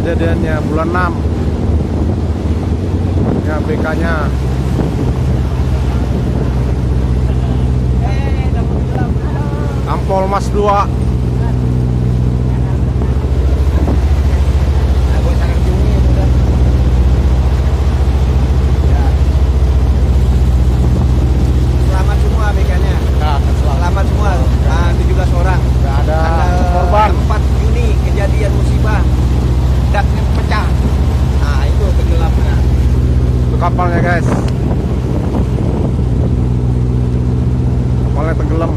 kejadiannya bulan 6 ya, BK nya Ampol Mas 2. Selamat semua BK-nya. Selamat semua. 17 orang. Nggak ada korban. 4 Juni kejadian musibah. Daknya pecah. Nah, itu tenggelamnya. Itu kapalnya guys, kapalnya tenggelam.